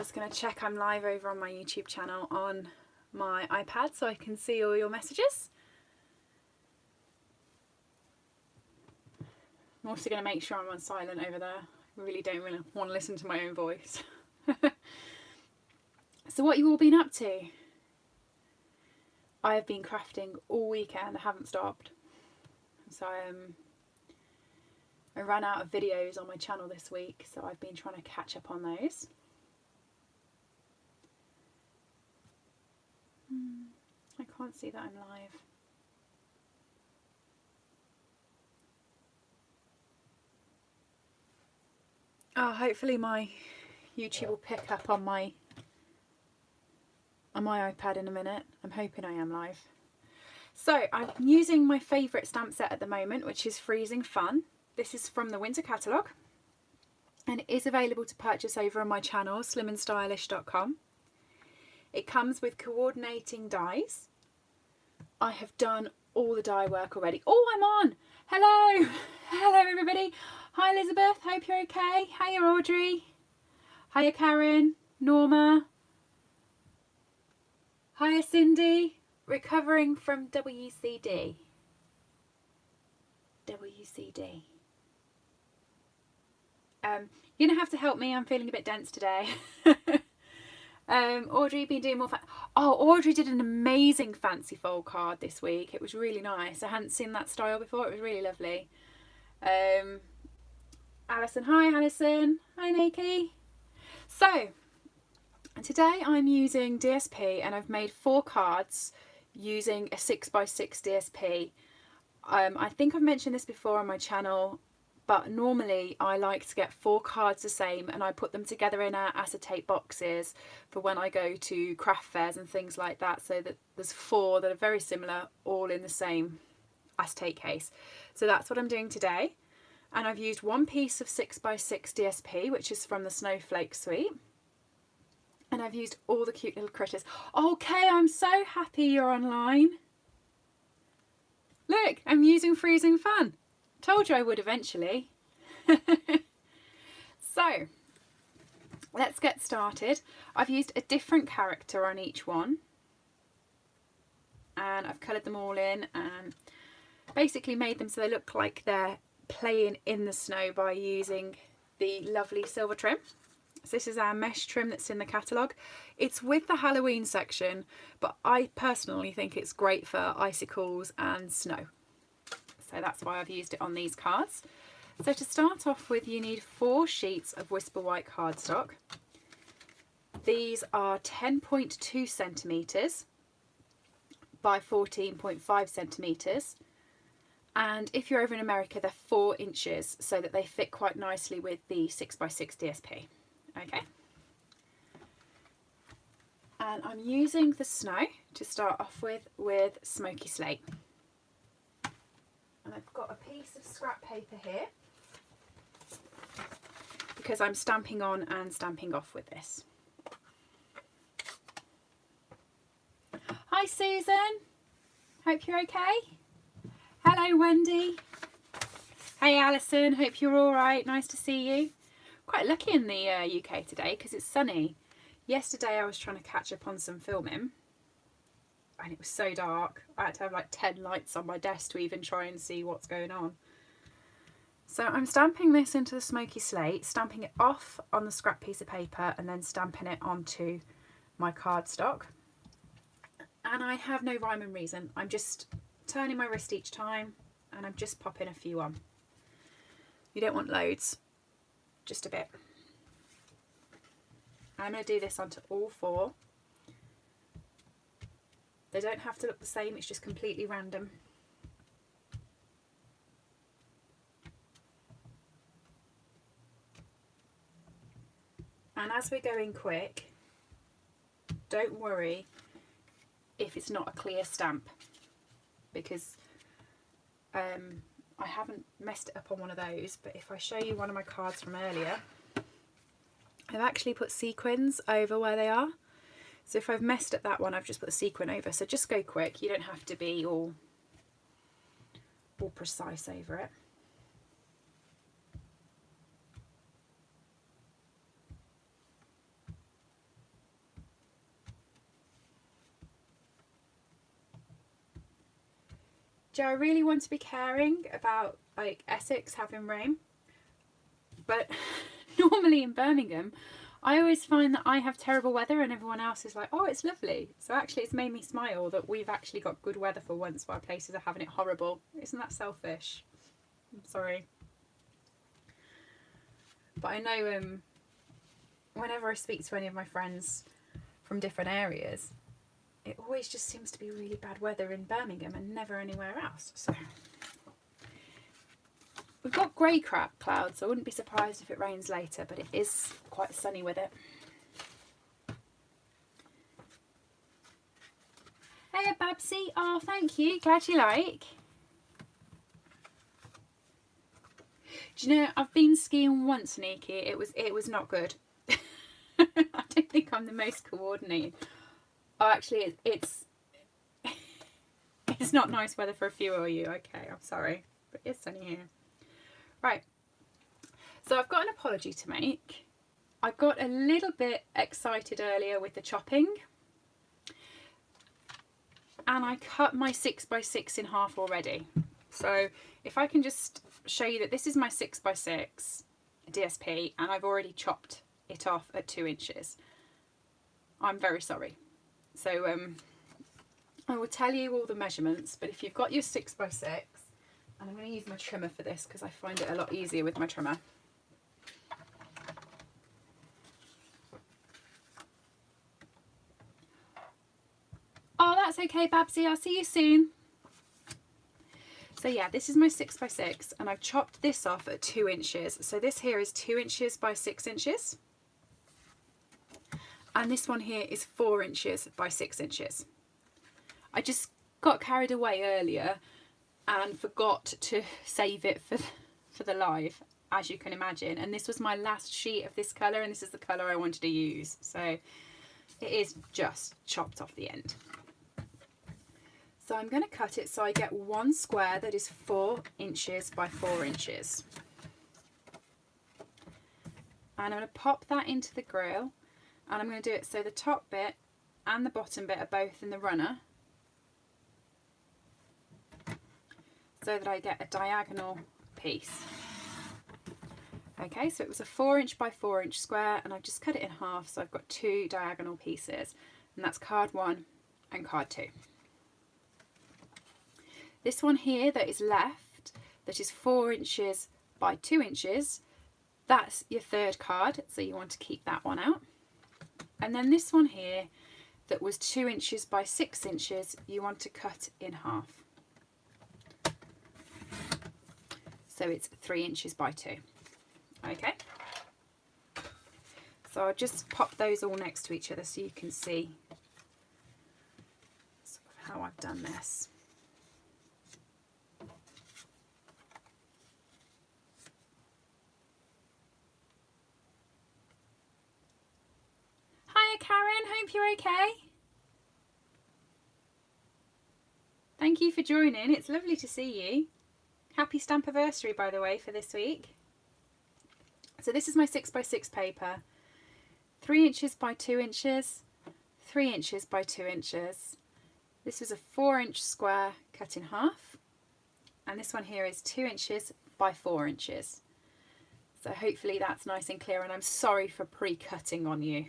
Just going to check I'm live over on my YouTube channel on my iPad so I can see all your messages. I'm also going to make sure I'm on silent over there. I really don't want to listen to my own voice. So what have you all been up to? I have been crafting all weekend. I haven't stopped. So I ran out of videos on my channel this week, so I've been trying to catch up on those. I can't see that I'm live. Oh, hopefully my YouTube will pick up on my iPad in a minute. I'm hoping I am live. So I'm using my favourite stamp set at the moment, which is Freezing Fun. This is from the winter catalogue and it is available to purchase over on my channel, slimandstylish.com. It comes with coordinating dies. I have done all the die work already. Oh, I'm on! Hello! Hello everybody! Hi Elizabeth, hope you're okay. Hiya Audrey. Hiya Karen, Norma. Hiya Cindy. Recovering from WCD. WCD. You're going to have to help me, I'm feeling a bit dense today. Audrey, been doing more oh, Audrey did an amazing fancy fold card this week. It was really nice. I hadn't seen that style before. It was really lovely. Alison, hi Alison. Hi Nikki. So, today I'm using DSP and I've made 4 cards using a 6x6 DSP. I think I've mentioned this before on my channel, but normally I like to get 4 cards the same and I put them together in acetate boxes for when I go to craft fairs and things like that, so that there's 4 that are very similar all in the same acetate case. So that's what I'm doing today, and I've used 1 piece of 6x6 DSP, which is from the Snowflake suite, and I've used all the cute little critters. Okay, I'm so happy you're online. Look, I'm using Freezing Fun. Told you I would eventually. So let's get started. I've used a different character on each one and I've coloured them all in and basically made them so they look like they're playing in the snow by using the lovely silver trim. So this is our mesh trim that's in the catalogue. It's with the Halloween section, but I personally think it's great for icicles and snow. So that's why I've used it on these cards. So to start off with, you need 4 sheets of Whisper White cardstock. These are 10.2 centimetres by 14.5 centimetres. And if you're over in America, they're 4 inches, so that they fit quite nicely with the 6x6 DSP. Okay. And I'm using the snow to start off with Smoky Slate. And I've got a piece of scrap paper here because I'm stamping on and stamping off with this. Hi Susan, hope you're okay. Hello Wendy. Hey Alison, hope you're all right. Nice to see you. Quite lucky in the UK today because it's sunny. Yesterday I was trying to catch up on some filming and it was so dark. I had to have like 10 lights on my desk to even try and see what's going on. So I'm stamping this into the Smoky Slate, stamping it off on the scrap piece of paper and then stamping it onto my cardstock. And I have no rhyme and reason. I'm just turning my wrist each time and I'm just popping a few on. You don't want loads, just a bit. I'm going to do this onto all 4. They don't have to look the same, it's just completely random. And as we're going quick, don't worry if it's not a clear stamp, because I haven't messed it up on one of those, but if I show you one of my cards from earlier, I've actually put sequins over where they are. So if I've messed up that one, I've just put a sequin over. So just go quick. You don't have to be all precise over it. do I really want to be caring about like Essex having rain? But normally in Birmingham, I always find that I have terrible weather and everyone else is like, oh, it's lovely. So actually it's made me smile that we've actually got good weather for once while places are having it horrible. Isn't that selfish? I'm sorry. But I know whenever I speak to any of my friends from different areas, it always just seems to be really bad weather in Birmingham and never anywhere else. So we've got grey clouds, so I wouldn't be surprised if it rains later, but it is quite sunny with it. Hey Babsy, oh thank you, glad you like. Do you know, I've been skiing once, Nikki. It was not good. I don't think I'm the most coordinated. Oh, actually, it's not nice weather for a few of you. Okay, I'm sorry, but it's sunny here. Right, so I've got an apology to make. I got a little bit excited earlier with the chopping, and I cut my 6x6 in half already. So if I can just show you that this is my 6x6 DSP, and I've already chopped it off at 2 inches. I'm very sorry. So I will tell you all the measurements, but if you've got your 6x6, and I'm going to use my trimmer for this because I find it a lot easier with my trimmer. Oh, that's okay, Babsy. I'll see you soon. So yeah, this is my 6x6, and I've chopped this off at 2 inches. So this here is 2 inches by 6 inches. And this one here is 4 inches by 6 inches. I just got carried away earlier and forgot to save it for the live, as you can imagine. And this was my last sheet of this colour, and this is the colour I wanted to use. So it is just chopped off the end. So I'm going to cut it so I get one square that is 4 inches by 4 inches. And I'm going to pop that into the grill, and I'm going to do it so the top bit and the bottom bit are both in the runner, so that I get a diagonal piece. Okay, so it was a 4 inch by 4 inch square, and I've just cut it in half, so I've got 2 diagonal pieces, and that's card 1 and card 2. This one here that is left, that is 4 inches by 2 inches, that's your third card, so you want to keep that one out. And then this one here that was 2 inches by 6 inches, you want to cut in half. So it's 3 inches by 2. Okay. So I'll just pop those all next to each other so you can see sort of how I've done this. Hiya Karen, hope you're okay. Thank you for joining, it's lovely to see you. Happy Stampiversary, by the way, for this week. So this is my 6x6 paper. 3 inches by 2 inches, 3 inches by 2 inches. This was a 4 inch square cut in half. And this one here is 2 inches by 4 inches. So hopefully that's nice and clear, and I'm sorry for pre-cutting on you.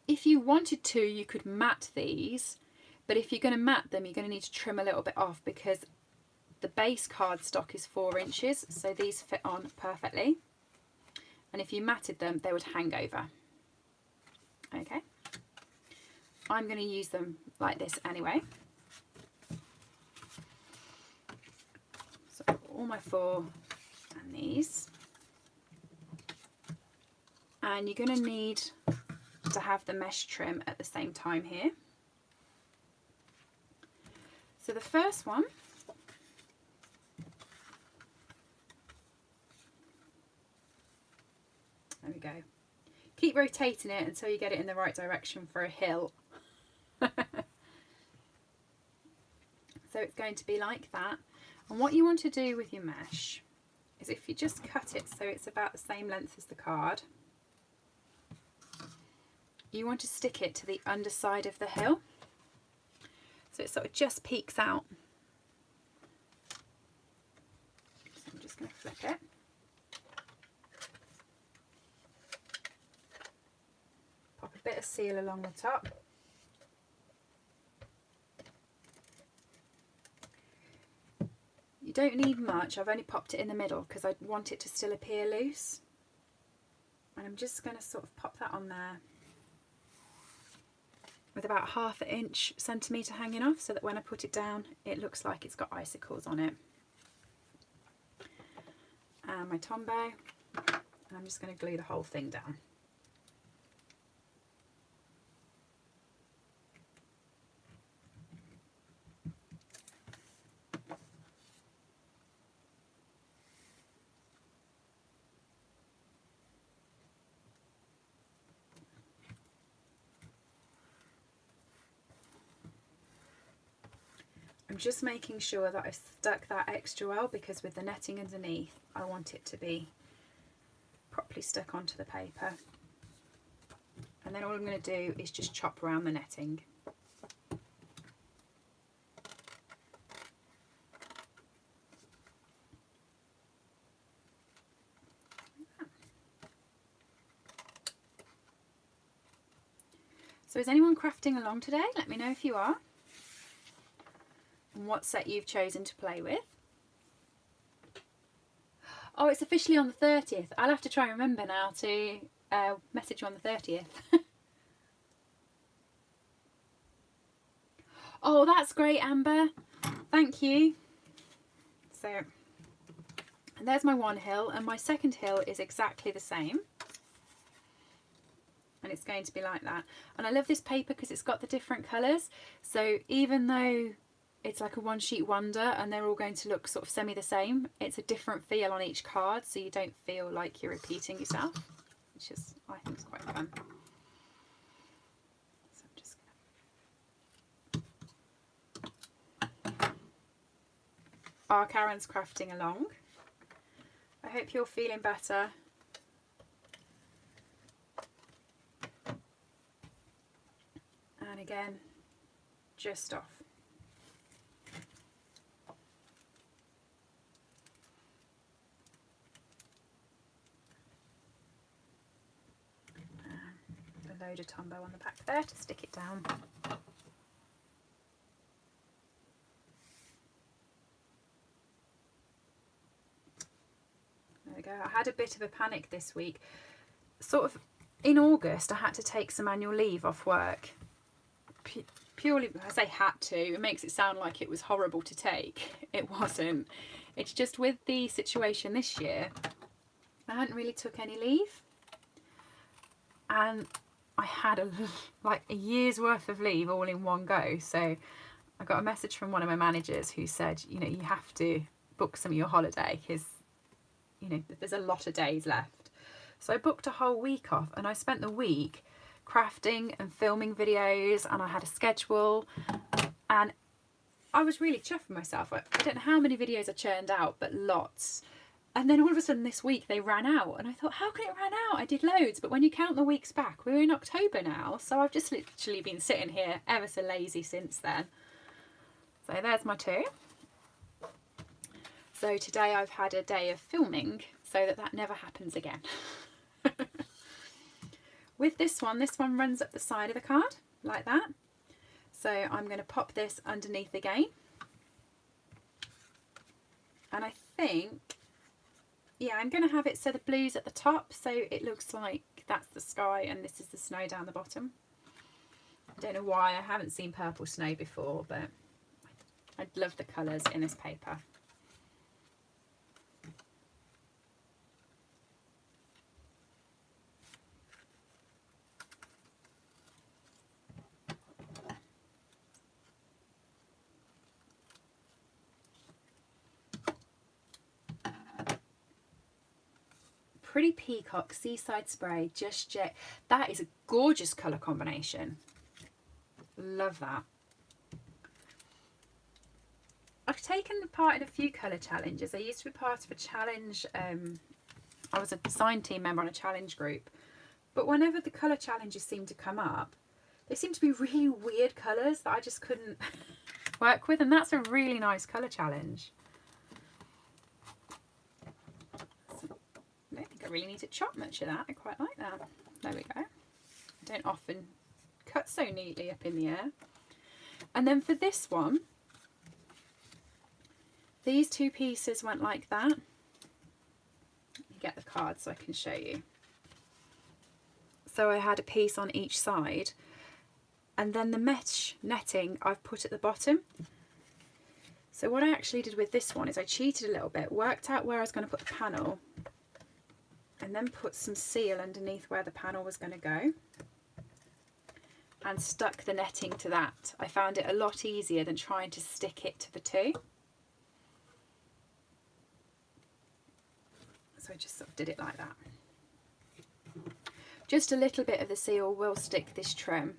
If you wanted to, you could mat these, but if you're going to mat them, you're going to need to trim a little bit off because the base cardstock is 4 inches, so these fit on perfectly. And if you matted them, they would hang over. Okay. I'm going to use them like this anyway. So all my 4 and these. And you're going to need to have the mesh trim at the same time here. So the first one, there we go. Keep rotating it until you get it in the right direction for a hill. So it's going to be like that. And what you want to do with your mesh is if you just cut it so it's about the same length as the card, you want to stick it to the underside of the hill. so it sort of just peeks out. So I'm just going to flip it. Pop a bit of seal along the top. You don't need much. I've only popped it in the middle because I want it to still appear loose. And I'm just going to sort of pop that on there with about 1/2 centimetre hanging off, so that when I put it down it looks like it's got icicles on it. And my Tombow, and I'm just going to glue the whole thing down. I'm just making sure that I've stuck that extra well, because with the netting underneath I want it to be properly stuck onto the paper. And then all I'm going to do is just chop around the netting. So is anyone crafting along today? Let me know if you are, and what set you've chosen to play with. Oh, it's officially on the 30th. I'll have to try and remember now to message you on the 30th. Oh, that's great, Amber. Thank you. So, and there's my one hill, and my second hill is exactly the same. And it's going to be like that. And I love this paper because it's got the different colours. So even though it's like a one sheet wonder and they're all going to look sort of semi the same, it's a different feel on each card, so you don't feel like you're repeating yourself, which is, I think, is quite fun. So I'm just gonna... Oh, Karen's crafting along. I hope you're feeling better. And again, just off. A load of Tombow on the back there to stick it down. There we go. I had a bit of a panic this week. Sort of in August I had to take some annual leave off work. Purely, I say had to, it makes it sound like it was horrible to take. It wasn't. It's just with the situation this year, I hadn't really took any leave. And I had like a year's worth of leave all in one go. So I got a message from one of my managers who said, you know, you have to book some of your holiday because, you know, there's a lot of days left. So I booked a whole week off, and I spent the week crafting and filming videos, and I had a schedule, and I was really chuffed with myself. I don't know how many videos I churned out, but lots. And then all of a sudden this week they ran out, and I thought, how can it run out? I did loads, but when you count the weeks back, we're in October now, so I've just literally been sitting here ever so lazy since then. So there's my two. So today I've had a day of filming so that never happens again. With this one runs up the side of the card like that. So I'm going to pop this underneath again. And I think, yeah, I'm going to have it so the blue's at the top, so it looks like that's the sky and this is the snow down the bottom. I don't know why, I haven't seen purple snow before, but I love the colours in this paper. Pretty Peacock Seaside Spray, Just Jet. That is a gorgeous colour combination. Love that. I've taken part in a few colour challenges. I used to be part of a challenge. I was a design team member on a challenge group. But whenever the colour challenges seem to come up, They seem to be really weird colours that I just couldn't work with, and that's a really nice colour challenge. So I don't think I really need to chop much of that. I quite like that. There we go. I don't often cut so neatly up in the air. And then for this one, these two pieces went like that. Let me get the card so I can show you. So I had a piece on each side, and then the mesh netting I've put at the bottom. So what I actually did with this one is I cheated a little bit, worked out where I was going to put the panel, and then put some seal underneath where the panel was going to go, and stuck the netting to that. I found it a lot easier than trying to stick it to the two. So I just sort of did it like that. Just a little bit of the seal will stick this trim.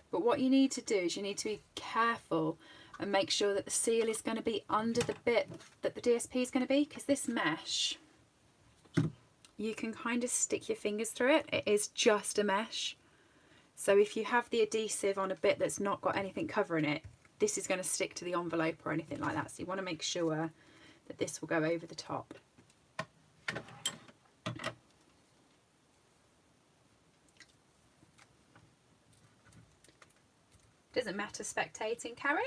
But what you need to do is you need to be careful and make sure that the seal is going to be under the bit that the DSP is going to be, because this mesh, you can kind of stick your fingers through it. It is just a mesh. So if you have the adhesive on a bit that's not got anything covering it, this is going to stick to the envelope or anything like that. So you want to make sure that this will go over the top. Doesn't matter spectating, Karen.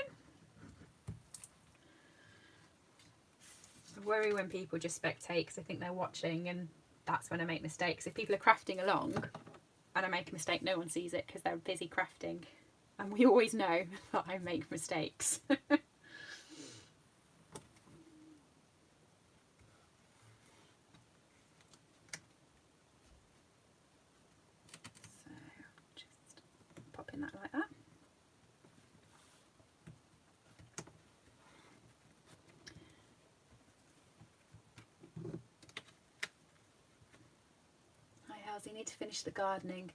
I worry when people just spectate because I think they're watching, and that's when I make mistakes. If people are crafting along and I make a mistake, no one sees it because they're busy crafting. And we always know that I make mistakes. Popping that like that. Hi Halsey, need to finish the gardening.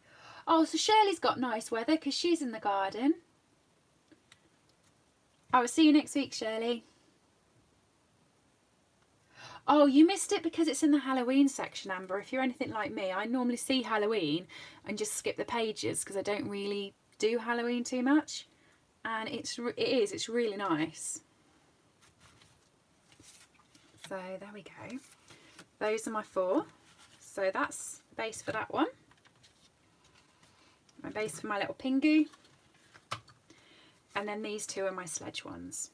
Oh, so Shirley's got nice weather because she's in the garden. I will see you next week, Shirley. Oh, you missed it because it's in the Halloween section, Amber. If you're anything like me, I normally see Halloween and just skip the pages because I don't really do Halloween too much. And it's really nice. So there we go. Those are my 4. So that's the base for that one. My base for my little Pingu. And then these 2 are my sledge ones.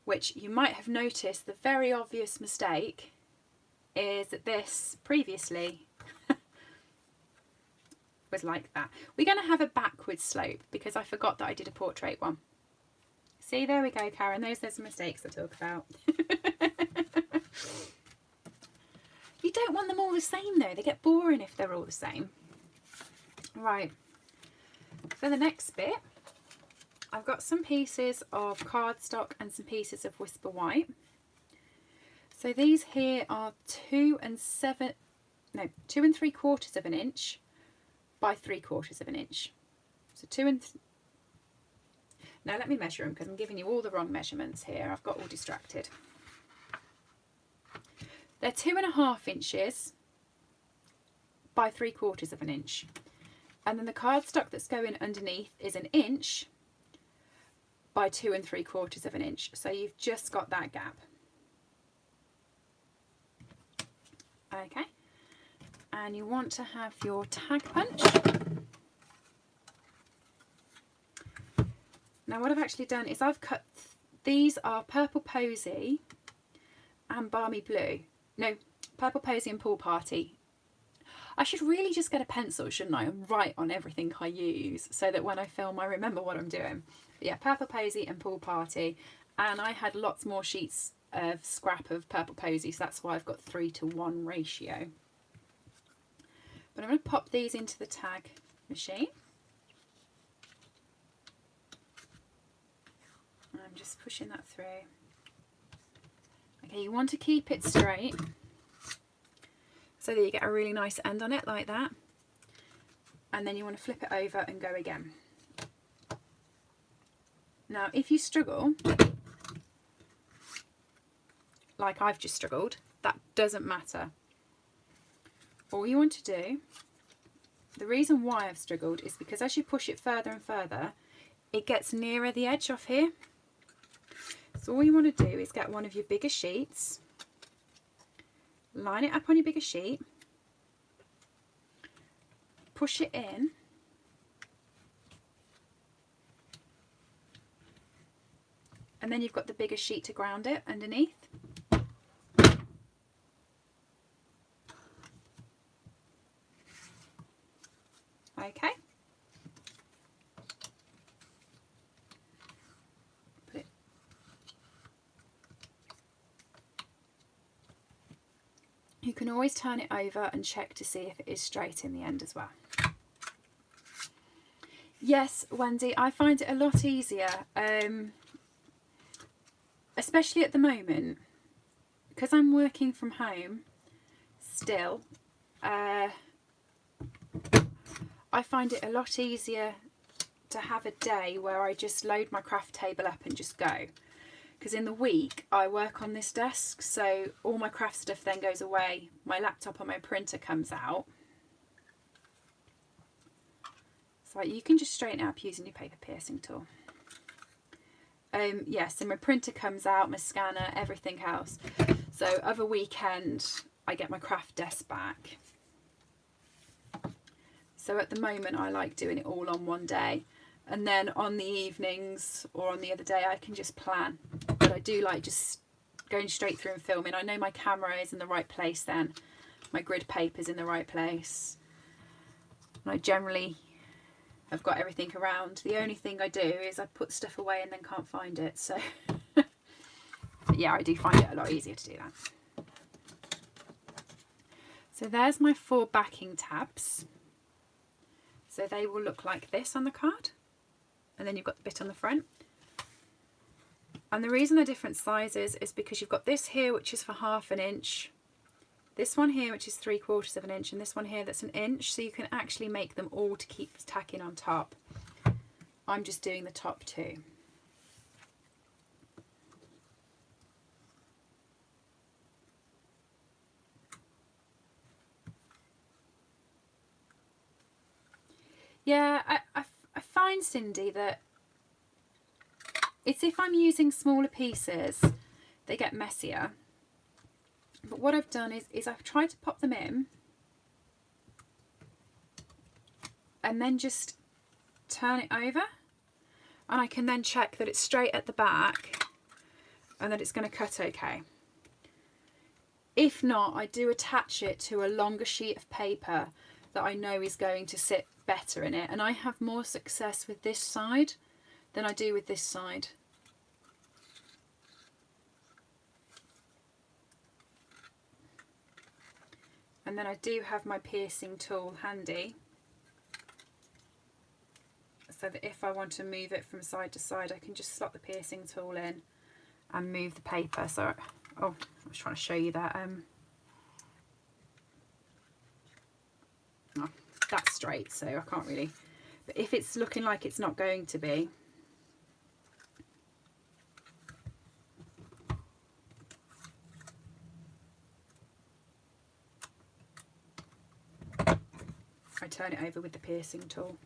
Which you might have noticed the very obvious mistake is that this previously was like that. We're going to have a backwards slope because I forgot that I did a portrait one. See, there we go, Karen. Those are some mistakes I talk about. You don't want them all the same though. They get boring if they're all the same. Right. For the next bit, I've got some pieces of cardstock and some pieces of Whisper White. So these here are 2 3/4 of an inch by 3/4 of an inch. So now let me measure them because I'm giving you all the wrong measurements here. I've got all distracted. They're 2.5 inches by 3/4 of an inch. And then the cardstock that's going underneath is 1 inch by 2 3/4 of an inch. So you've just got that gap. Okay. And you want to have your tag punch. Now what I've actually done is I've cut, these are Purple Posy and Balmy Blue. No, Purple Posy and Pool Party. I should really just get a pencil, shouldn't I, and write on everything I use so that when I film I remember what I'm doing. But yeah, Purple Posy and Pool Party. And I had lots more sheets of scrap of Purple Posy, so that's why I've got 3:1 ratio. But I'm going to pop these into the tag machine. I'm just pushing that through. Okay, you want to keep it straight so that you get a really nice end on it like that. And then you want to flip it over and go again. Now, if you struggle, like I've just struggled, that doesn't matter. All you want to do The reason why I've struggled is because as you push it further and further, it gets nearer the edge off here. So all you want to do is get one of your bigger sheets, line it up on your bigger sheet, push it in, and then you've got the bigger sheet to ground it underneath. Okay. Put it. You can always turn it over and check to see if it is straight in the end as well. Yes, Wendy, I find it a lot easier, especially at the moment, because I'm working from home still. I find it a lot easier to have a day where I just load my craft table up and just go. Because in the week I work on this desk, so all my craft stuff then goes away. My laptop and my printer comes out. So you can just straighten it up using your paper piercing tool. Yeah, so my printer comes out, my scanner, everything else. So other weekend I get my craft desk back. So at the moment I like doing it all on one day, and then on the evenings or on the other day I can just plan. But I do like just going straight through and filming. I know my camera is in the right place then, my grid paper's in the right place, and I generally have got everything around. The only thing I do is I put stuff away and then can't find it. So yeah, I do find it a lot easier to do that. So there's my 4 backing tabs. So they will look like this on the card, and then you've got the bit on the front. And the reason they're different sizes is because you've got this here which is for 1/2 inch, this one here which is 3/4 inch, and this one here that's 1 inch, so you can actually make them all to keep tacking on top. I'm just doing the top 2. Yeah, I find, Cindy, that it's if I'm using smaller pieces, they get messier. But what I've done is I've tried to pop them in and then just turn it over, and I can then check that it's straight at the back and that it's going to cut okay. If not, I do attach it to a longer sheet of paper that I know is going to sit better in it, and I have more success with this side than I do with this side. And then I do have my piercing tool handy, so that if I want to move it from side to side, I can just slot the piercing tool in and move the paper. So, oh, I was trying to show you that. Oh, that's straight, so I can't really. But if it's looking like it's not going to be, I turn it over with the piercing tool.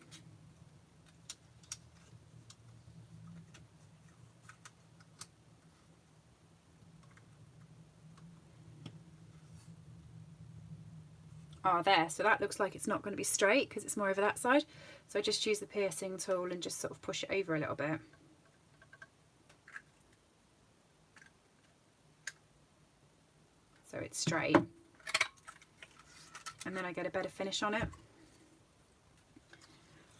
Ah, there, so that looks like it's not going to be straight because it's more over that side. So I just use the piercing tool and just sort of push it over a little bit. So it's straight. And then I get a better finish on it.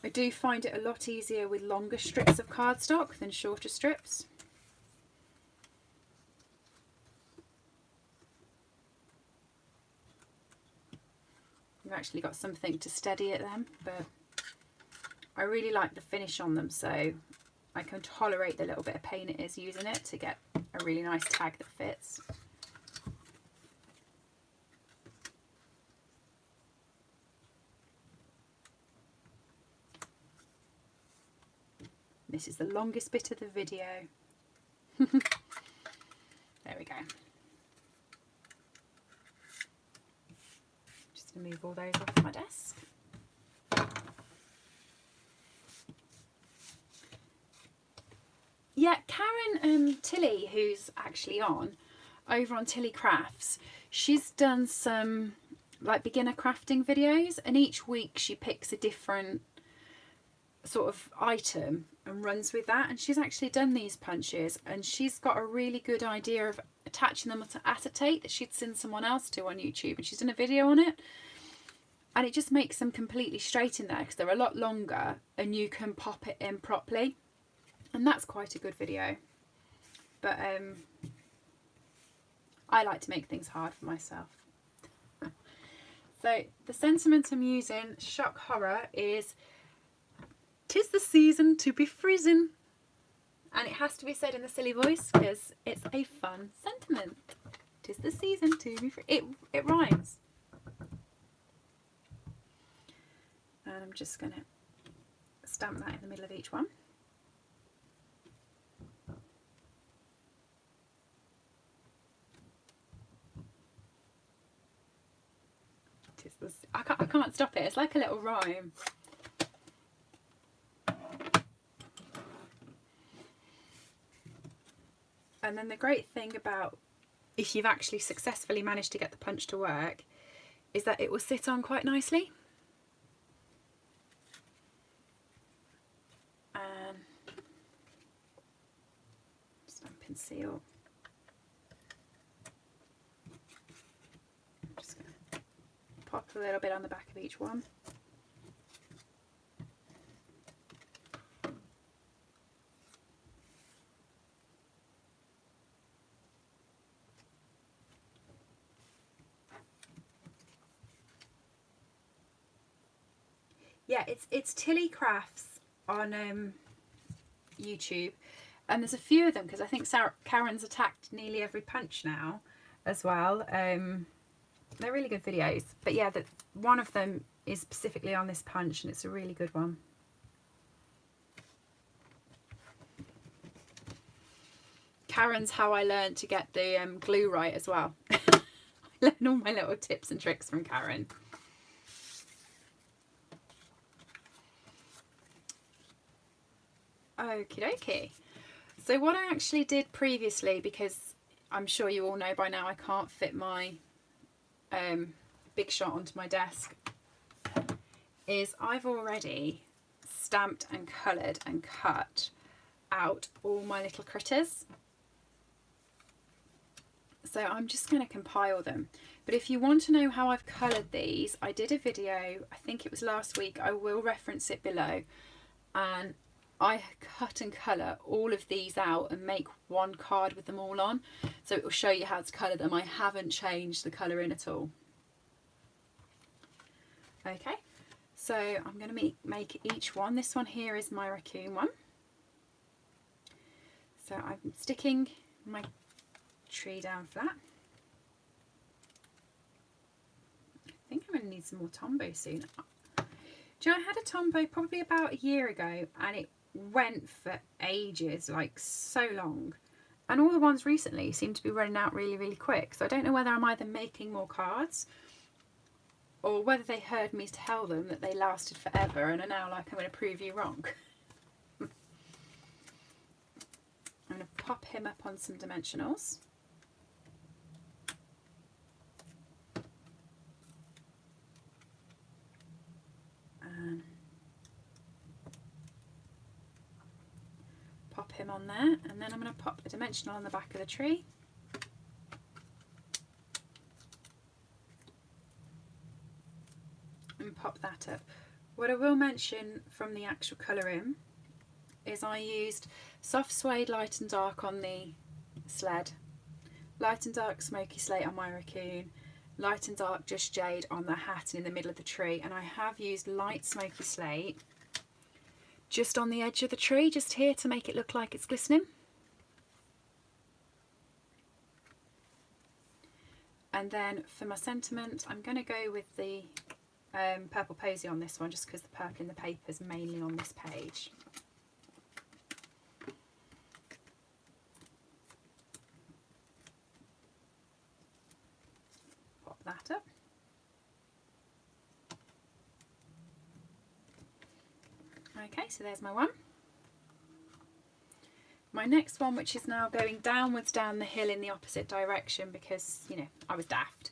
I do find it a lot easier with longer strips of cardstock than shorter strips. You've actually got something to steady it then, but I really like the finish on them, so I can tolerate the little bit of pain it is using it to get a really nice tag that fits. This is the longest bit of the video. There we go. Just to move all those off my desk. Tilly, who's actually on, over on Tilly Crafts, she's done some like beginner crafting videos, and each week she picks a different sort of item and runs with that, and she's actually done these punches, and she's got a really good idea of attaching them to acetate that she'd seen someone else do on YouTube, and she's done a video on it, and it just makes them completely straight in there because they're a lot longer and you can pop it in properly, and that's quite a good video. But I like to make things hard for myself. So the sentiment I'm using, shock horror, is "'Tis the season to be freezing," and it has to be said in the silly voice because it's a fun sentiment. "'Tis the season to be freezing." It rhymes. And I'm just going to stamp that in the middle of each one. I can't stop it. It's like a little rhyme. And then the great thing about if you've actually successfully managed to get the punch to work is that it will sit on quite nicely. And Stampin' Seal. I'm just going to pop a little bit on the back of each one. Yeah, it's Tilly Crafts on YouTube, and there's a few of them because I think Karen's attacked nearly every punch now as well. They're really good videos, but yeah, one of them is specifically on this punch, and it's a really good one. Karen's how I learned to get the glue right as well. I learned all my little tips and tricks from Karen. Okie dokie. So what I actually did previously, because I'm sure you all know by now I can't fit my Big Shot onto my desk, is I've already stamped and coloured and cut out all my little critters. So I'm just going to compile them. But if you want to know how I've coloured these, I did a video, I think it was last week, I will reference it below, and I cut and colour all of these out and make one card with them all on, so it will show you how to colour them. I haven't changed the colouring at all. Okay, so I'm going to make each one. This one here is my raccoon one. So I'm sticking my tree down flat. I think I'm going to need some more Tombow soon. Do you know, I had a Tombow probably about a year ago, and it went for ages, like so long, and all the ones recently seem to be running out really quick, so I don't know whether I'm either making more cards or whether they heard me tell them that they lasted forever and are now like, I'm going to prove you wrong. I'm going to pop him up on some dimensionals. Pop him on there, and then I'm going to pop a dimensional on the back of the tree. And pop that up. What I will mention from the actual colouring is I used soft suede light and dark on the sled, light and dark smoky slate on my raccoon, light and dark just jade on the hat and in the middle of the tree, and I have used light smoky slate just on the edge of the tree, just here, to make it look like it's glistening. And then for my sentiment, I'm going to go with the purple posy on this one, just because the purple in the paper is mainly on this page. Pop that up. Okay, so there's my one. my next one, which is now going downwards down the hill in the opposite direction because, you know, I was daft.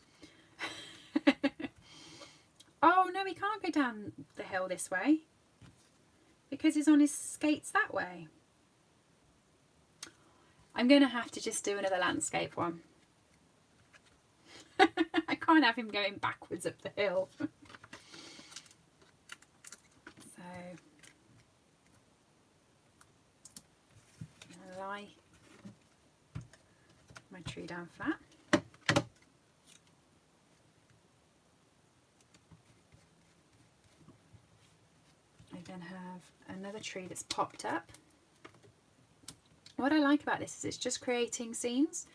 Oh no, he can't go down the hill this way because he's on his skates that way. I'm going to have to just do another landscape one. I can't have him going backwards up the hill. So, I'm going to lie my tree down flat. I then have another tree that's popped up. What I like about this is it's just creating scenes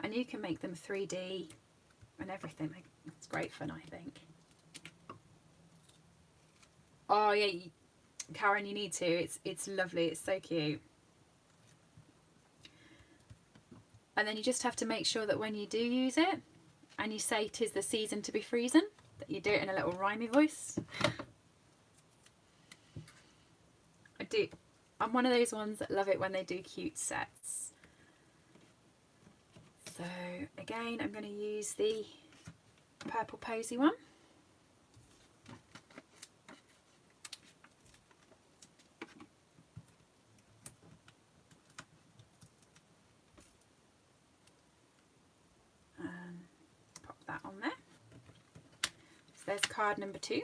and you can make them 3D and everything. It's great fun, I think. Oh yeah, Karen, you need to. It's lovely. It's so cute. And then you just have to make sure that when you do use it and you say 'tis the season to be freezing, that you do it in a little rhymey voice. I'm one of those ones that love it when they do cute sets. So again, I'm going to use the purple posy one. And pop that on there. So there's card number 2.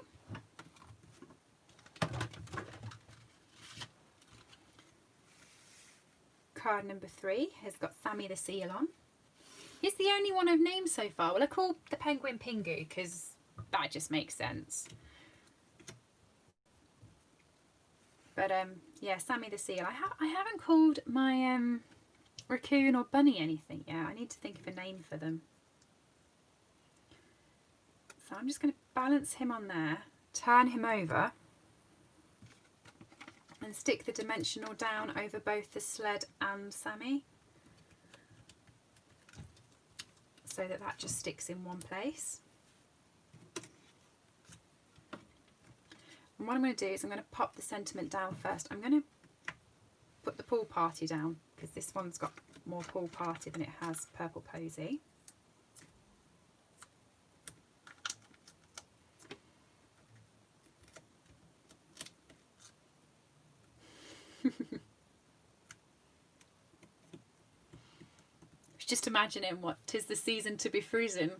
Card number 3 has got Sammy the Seal on. He's the only one I've named so far. Well, I call the penguin Pingu because that just makes sense. But yeah, Sammy the Seal. I haven't called my raccoon or bunny anything yet. I need to think of a name for them. So I'm just going to balance him on there, turn him over, and stick the dimensional down over both the sled and Sammy so that that just sticks in one place. And what I'm going to do is I'm going to pop the sentiment down first. I'm going to put the pool party down because this one's got more pool party than it has purple posy. Just imagining what 'tis the season to be freezing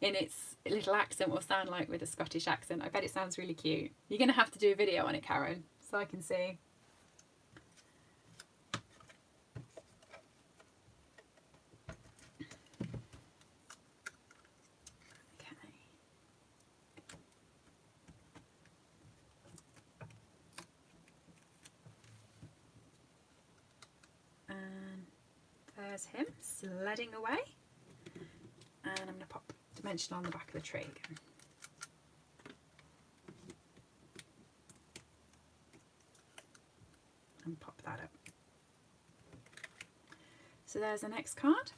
in its little accent will sound like with a Scottish accent. I bet it sounds really cute. You're going to have to do a video on it, Karen, so I can see. Okay. And there's him sledding away. And I'm going to pop dimension on the back of the tree again. And pop that up. So there's the next card.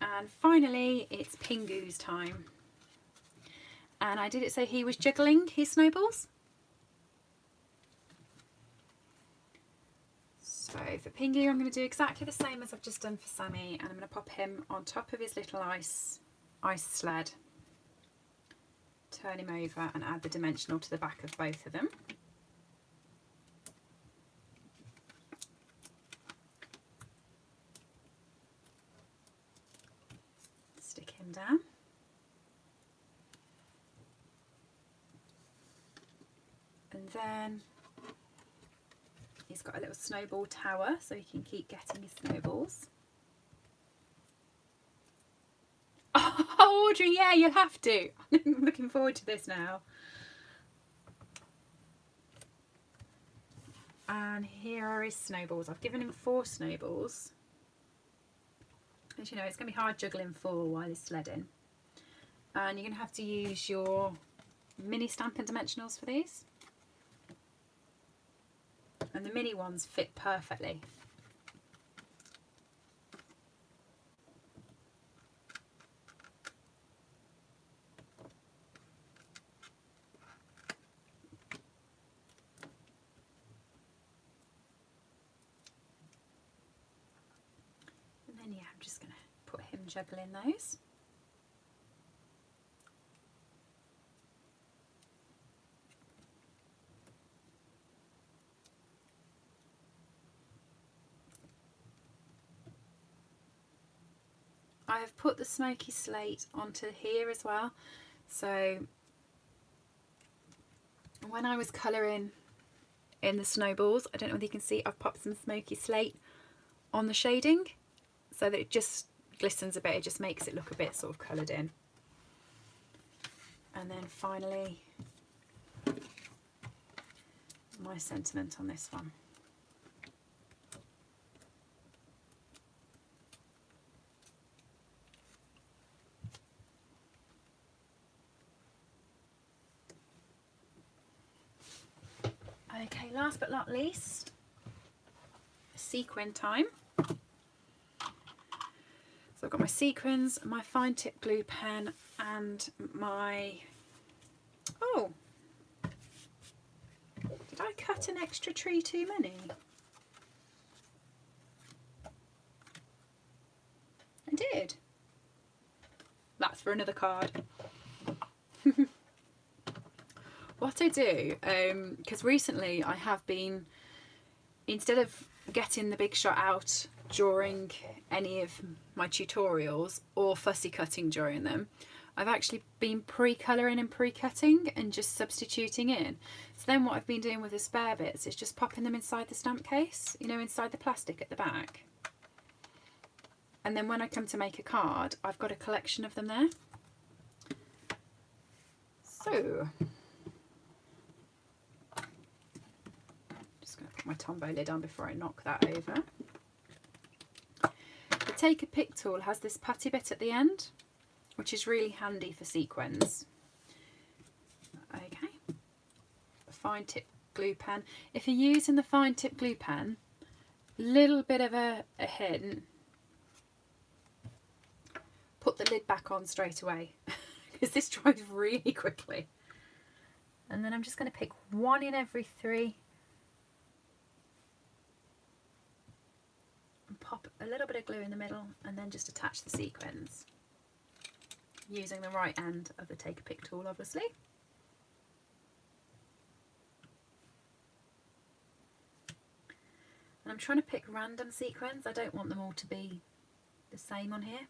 And finally it's Pingu's time. And I did it so he was juggling his snowballs. So for Pingu I'm going to do exactly the same as I've just done for Sammy, and I'm going to pop him on top of his little ice sled, turn him over and add the dimensional to the back of both of them. Stick him down. And then he's got a little snowball tower so he can keep getting his snowballs. Oh, Audrey, yeah, you'll have to. I'm looking forward to this now. And here are his snowballs. I've given him 4 snowballs. As you know, it's going to be hard juggling 4 while he's sledding. And you're going to have to use your mini Stampin' Dimensionals for these. And the mini ones fit perfectly. then yeah, I'm just going to put him juggling those. I have put the smoky slate onto here as well, so when I was colouring in the snowballs, I don't know whether you can see, I've popped some smoky slate on the shading so that it just glistens a bit, it just makes it look a bit sort of coloured in. And then finally my sentiment on this one. Okay, last but not least, sequin time. So I've got my sequins, my fine tip glue pen, and my, oh, did I cut an extra tree too many? I did. That's for another card. What I do, because recently I have been, instead of getting the big shot out during any of my tutorials or fussy cutting during them, I've actually been pre-colouring and pre-cutting and just substituting in. So then what I've been doing with the spare bits is just popping them inside the stamp case, you know, inside the plastic at the back. And then when I come to make a card, I've got a collection of them there. So my Tombow lid on before I knock that over. The Take a Pick tool has this putty bit at the end, which is really handy for sequins. Okay, fine tip glue pen. If you're using the fine tip glue pen, little bit of a hint, put the lid back on straight away because this dries really quickly. And then I'm just going to pick one in every three. Pop a little bit of glue in the middle and then just attach the sequins using the right end of the Take a Pick tool, obviously. And I'm trying to pick random sequins. I don't want them all to be the same on here.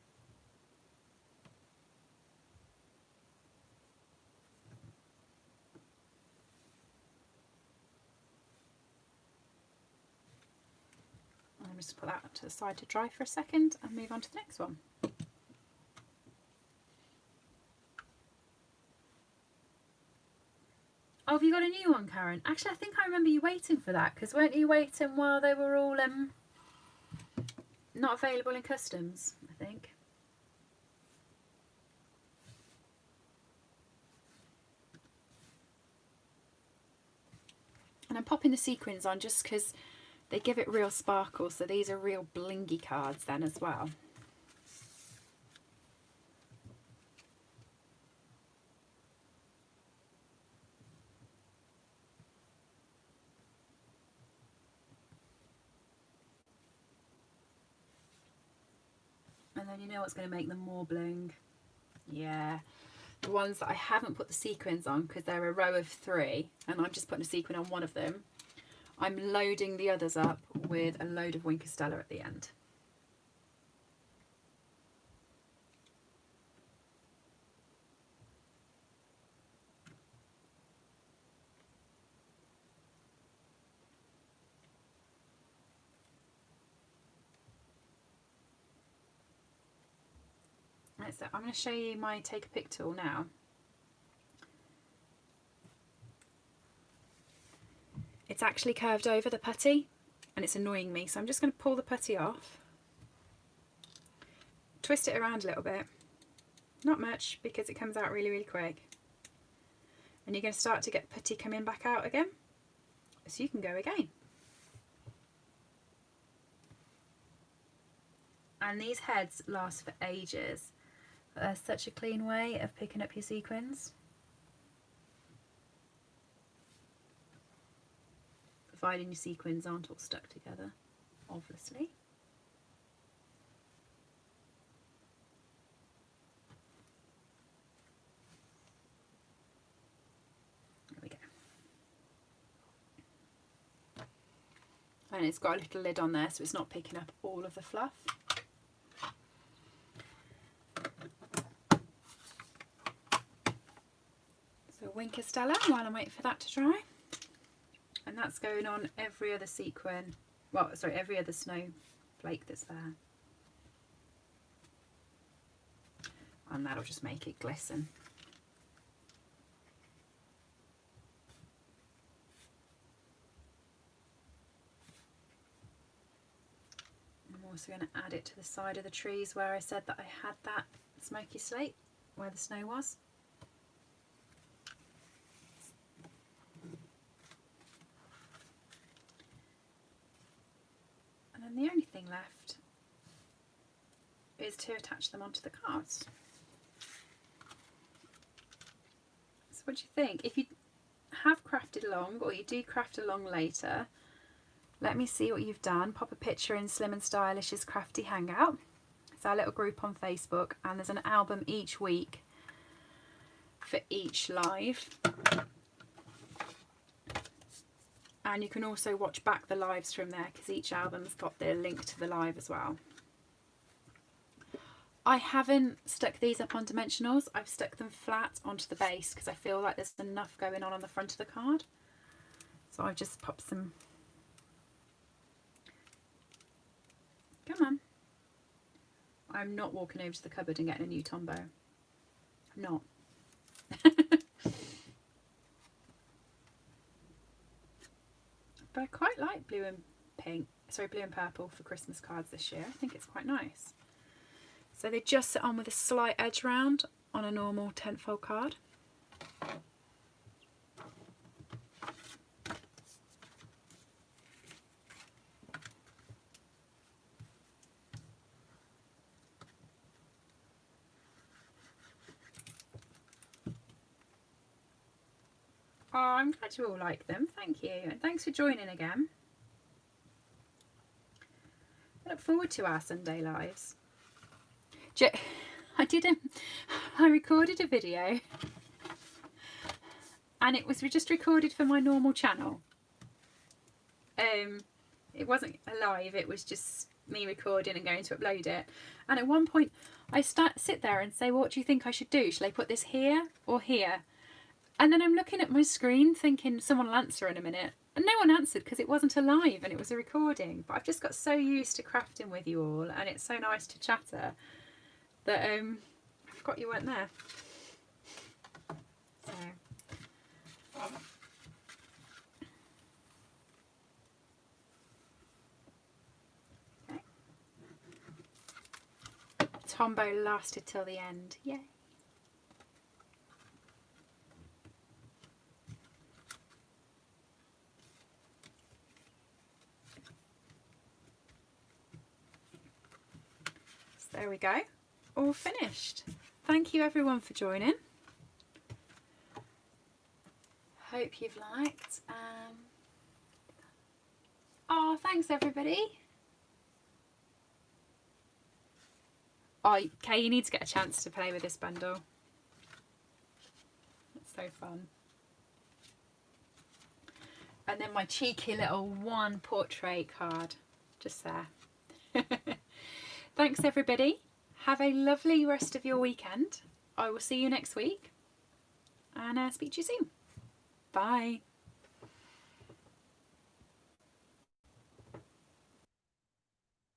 Just put that to the side to dry for a second and move on to the next one. Oh, have you got a new one, Karen? Actually, I think I remember you waiting for that, because weren't you waiting while they were all not available in customs, I think. And I'm popping the sequins on just because they give it real sparkle, so these are real blingy cards then as well. And then you know what's going to make them more bling? Yeah, the ones that I haven't put the sequins on because they're a row of 3 and I'm just putting a sequin on one of them. I'm loading the others up with a load of Wink of Stella at the end. Right, so I'm going to show you my Take a Pick tool now. It's actually curved over the putty and it's annoying me, so I'm just going to pull the putty off, twist it around a little bit, not much because it comes out really quick, and you're going to start to get putty coming back out again, so you can go again. And these heads last for ages, but they're such a clean way of picking up your sequins. Providing your sequins aren't all stuck together, obviously. and it's got a little lid on there so it's not picking up all of the fluff. So Winker Stella while I'm waiting for that to dry, and that's going on every other sequin, well sorry, every other snowflake that's there, and that'll just make it glisten. I'm also going to add it to the side of the trees where I said that I had that smoky slate where the snow was. And then the only thing left is to attach them onto the cards. So what do you think? If you have crafted along, or you do craft along later, let me see what you've done. Pop a picture in Slim and Stylish's Crafty Hangout. It's our little group on Facebook, and there's an album each week for each live. And you can also watch back the lives from there because each album's got their link to the live as well. I haven't stuck these up on dimensionals. I've stuck them flat onto the base because I feel like there's enough going on the front of the card. So I've just popped some. Come on. I'm not walking over to the cupboard and getting a new Tombow. I'm not. But I quite like blue and purple for Christmas cards this year. I think it's quite nice. So they just sit on with a slight edge round on a normal 10-fold card. Oh, I'm glad you all like them. Thank you. And thanks for joining again. I look forward to our Sunday lives. I recorded a video and it was just recorded for my normal channel. It wasn't a live, it was just me recording and going to upload it. And at one point I sit there and say, what do you think I should do? Should I put this here or here? And then I'm looking at my screen thinking someone will answer in a minute. And no one answered because it wasn't a live and it was a recording. But I've just got so used to crafting with you all, and it's so nice to chatter, that I forgot you weren't there. So. Okay. Tombow lasted till the end. Yay. There we go, all finished. Thank you everyone for joining. Hope you've liked. Oh, thanks everybody. Oh, Kay, you need to get a chance to play with this bundle. It's so fun. And then my cheeky little one portrait card, just there. Thanks everybody. Have a lovely rest of your weekend. I will see you next week and speak to you soon. Bye.